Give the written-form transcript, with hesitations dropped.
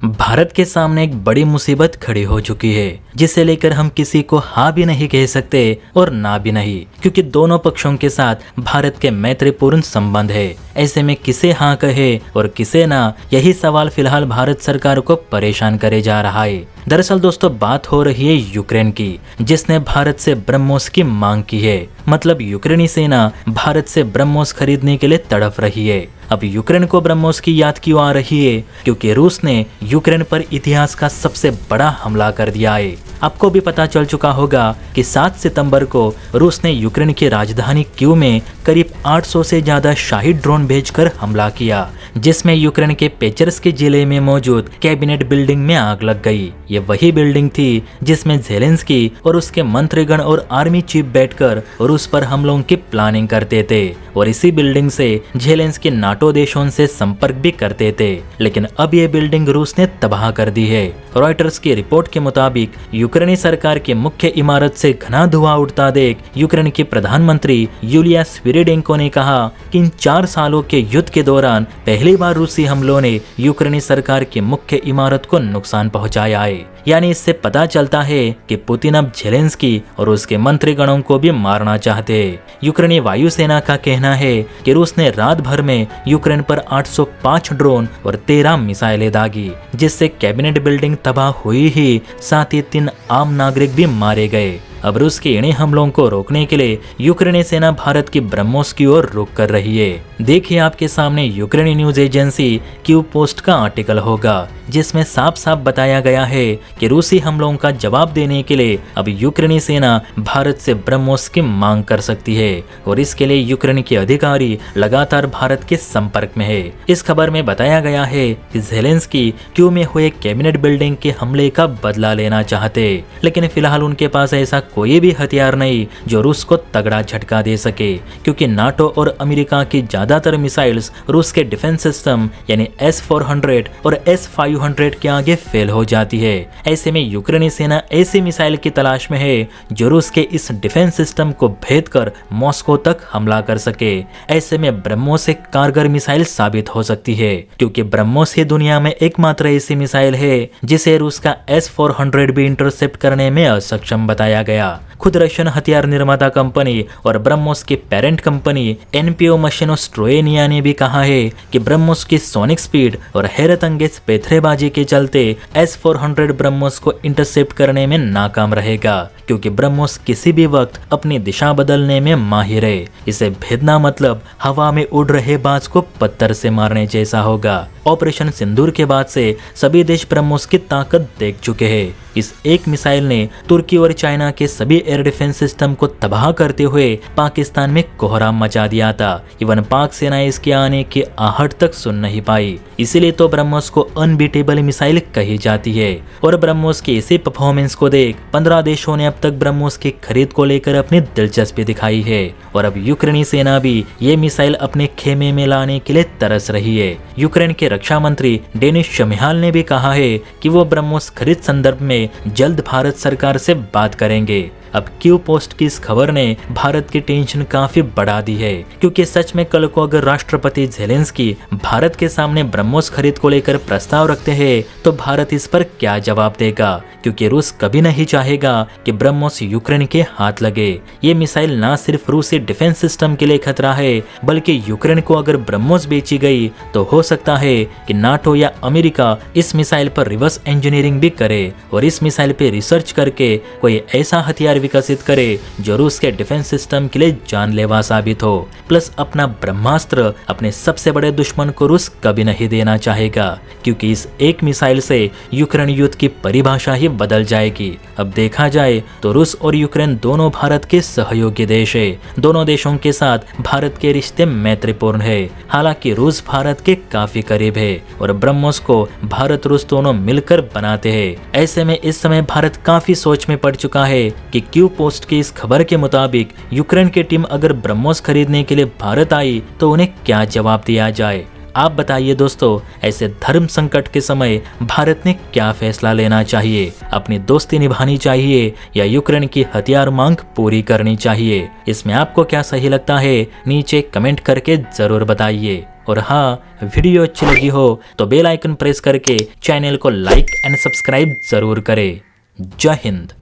भारत के सामने एक बड़ी मुसीबत खड़ी हो चुकी है, जिसे लेकर हम किसी को हाँ भी नहीं कह सकते और ना भी नहीं, क्योंकि दोनों पक्षों के साथ भारत के मैत्रीपूर्ण संबंध है। ऐसे में किसे हाँ कहे और किसे ना, यही सवाल फिलहाल भारत सरकार को परेशान करे जा रहा है। दरअसल दोस्तों, बात हो रही है यूक्रेन की, जिसने भारत से ब्रह्मोस की मांग की है। मतलब यूक्रेनी सेना भारत से ब्रह्मोस खरीदने के लिए तड़प रही है। अब यूक्रेन को ब्रह्मोस की याद क्यों आ रही है? क्योंकि रूस ने यूक्रेन पर इतिहास का सबसे बड़ा हमला कर दिया है। आपको भी पता चल चुका होगा कि 7 सितंबर को रूस ने यूक्रेन की राजधानी कीव में करीब 800 से ज्यादा शाही ड्रोन भेजकर हमला किया, जिसमें यूक्रेन के पेचर्स्की जिले में मौजूद कैबिनेट बिल्डिंग में आग लग गई। ये वही बिल्डिंग थी जिसमें ज़ेलेंस्की और उसके मंत्रीगण और आर्मी चीफ बैठकर रूस पर हमलों की प्लानिंग करते थे, और इसी बिल्डिंग से ज़ेलेंस्की नाटो देशों से संपर्क भी करते थे। लेकिन अब ये बिल्डिंग रूस ने तबाह कर दी है। रॉयटर्स की रिपोर्ट के मुताबिक यूक्रेनी सरकार की मुख्य इमारत से घना धुआं उठता देख यूक्रेन के प्रधानमंत्री यूलिया स्विरिडेंको ने कहा कि इन 4 सालों के युद्ध के दौरान पहली बार रूसी हमलों ने यूक्रेनी सरकार की मुख्य इमारत को नुकसान पहुंचाया है। यानी इससे पता चलता है कि पुतिन अब ज़ेलेंस्की और उसके मंत्रीगणों को भी मारना चाहते हैं। यूक्रेनी वायुसेना का कहना है कि रूस ने रात भर में यूक्रेन पर 805 ड्रोन और 13 मिसाइलें दागी, जिससे कैबिनेट बिल्डिंग तबाह हुई ही, साथ ही 3 आम नागरिक भी मारे गए। अब रूस के इन्हीं हमलों को रोकने के लिए यूक्रेनी सेना भारत की ब्रह्मोस की ओर रुख कर रही है। देखिए आपके सामने यूक्रेनी न्यूज एजेंसी कीव पोस्ट का आर्टिकल होगा, जिसमें साफ साफ बताया गया है कि रूसी हमलों का जवाब देने के लिए अब यूक्रेनी सेना भारत से ब्रह्मोस की मांग कर सकती है, और इसके लिए यूक्रेन के अधिकारी लगातार भारत के संपर्क में है। इस खबर में बताया गया है कि ज़ेलेंस्की कीव में हुए कैबिनेट बिल्डिंग के हमले का बदला लेना चाहते, लेकिन फिलहाल उनके पास ऐसा कोई भी हथियार नहीं जो रूस को तगड़ा झटका दे सके, क्योंकि नाटो और अमेरिका की ज्यादातर मिसाइल्स रूस के डिफेंस सिस्टम यानी S-400 और S-500 के आगे फेल हो जाती है। ऐसे में यूक्रेनी सेना ऐसी मिसाइल की तलाश में है जो रूस के इस डिफेंस सिस्टम को भेद कर मॉस्को तक हमला कर सके। ऐसे में ब्रह्मोस एक कारगर मिसाइल साबित हो सकती है, क्योंकि ब्रह्मोस ही दुनिया में एकमात्र ऐसी मिसाइल है जिसे रूस का S-400 भी इंटरसेप्ट करने में असक्षम बताया गया। खुद रशियन हथियार निर्माता कंपनी और ब्रह्मोस की पेरेंट कंपनी NPO मशीनोस्ट्रोएनिया ने भी कहा है कि ब्रह्मोस की सोनिक स्पीड और हैरत अंगेज पेथरेबाजी के चलते S-400 ब्रह्मोस को इंटरसेप्ट करने में नाकाम रहेगा, क्योंकि ब्रह्मोस किसी भी वक्त अपनी दिशा बदलने में माहिर है। इसे भेदना मतलब हवा में उड़ रहे बाज को पत्थर से मारने जैसा होगा। ऑपरेशन सिंदूर के बाद से सभी देश ब्रह्मोस की ताकत देख चुके हैं। इस एक मिसाइल ने तुर्की और चाइना के सभी एयर डिफेंस सिस्टम को तबाह करते हुए पाकिस्तान में कोहराम मचा दिया था। इवन पाक सेना इसके आने की आहट तक सुन नहीं पाई। इसीलिए तो ब्रह्मोस को अनबीटेबल मिसाइल कही जाती है। और ब्रह्मोस की इसी परफॉर्मेंस को देख 15 देशों ने अब तक ब्रह्मोस की खरीद को लेकर अपनी दिलचस्पी दिखाई है, और अब यूक्रेनी सेना भी ये मिसाइल अपने खेमे में लाने के लिए तरस रही है। यूक्रेन के रक्षा मंत्री डेनिस शमिहाल ने भी कहा है कि वो ब्रह्मोस खरीद संदर्भ में जल्द भारत सरकार से बात करेंगे। अब कीव पोस्ट की इस खबर ने भारत की टेंशन काफी बढ़ा दी है, क्योंकि सच में कल को अगर राष्ट्रपति ज़ेलेंस्की भारत के सामने ब्रह्मोस खरीद को लेकर प्रस्ताव रखते हैं तो भारत इस पर क्या जवाब देगा, क्योंकि रूस कभी नहीं चाहेगा कि ब्रह्मोस यूक्रेन के हाथ लगे। ये मिसाइल ना सिर्फ रूसी डिफेंस सिस्टम के लिए खतरा है, बल्कि यूक्रेन को अगर ब्रह्मोस बेची गई तो हो सकता है कि नाटो या अमेरिका इस मिसाइल पर रिवर्स इंजीनियरिंग भी करे और इस मिसाइल पे रिसर्च करके कोई ऐसा हथियार विकसित करे जो रूस के डिफेंस सिस्टम के लिए जानलेवा साबित हो। प्लस अपना ब्रह्मास्त्र अपने सबसे बड़े दुश्मन को रूस कभी नहीं देना चाहेगा, क्योंकि इस एक मिसाइल से यूक्रेन युद्ध की परिभाषा ही बदल जाएगी। अब देखा जाए तो रूस और यूक्रेन दोनों भारत के सहयोगी देश है। दोनों देशों के साथ भारत के रिश्ते मैत्रीपूर्ण है। हालांकि रूस भारत के काफी करीब है और ब्रह्मोस को भारत रूस दोनों मिलकर बनाते हैं। ऐसे में इस समय भारत काफी सोच में पड़ चुका है कि कीव पोस्ट की इस खबर के मुताबिक यूक्रेन की टीम अगर ब्रह्मोस खरीदने के लिए भारत आई तो उन्हें क्या जवाब दिया जाए। आप बताइए दोस्तों, ऐसे धर्म संकट के समय भारत ने क्या फैसला लेना चाहिए? अपनी दोस्ती निभानी चाहिए या यूक्रेन की हथियार मांग पूरी करनी चाहिए? इसमें आपको क्या सही लगता है नीचे कमेंट करके जरूर बताइए। और हाँ, वीडियो अच्छी लगी हो तो बेल आइकन प्रेस करके चैनल को लाइक एंड सब्सक्राइब जरूर करें। जय हिंद।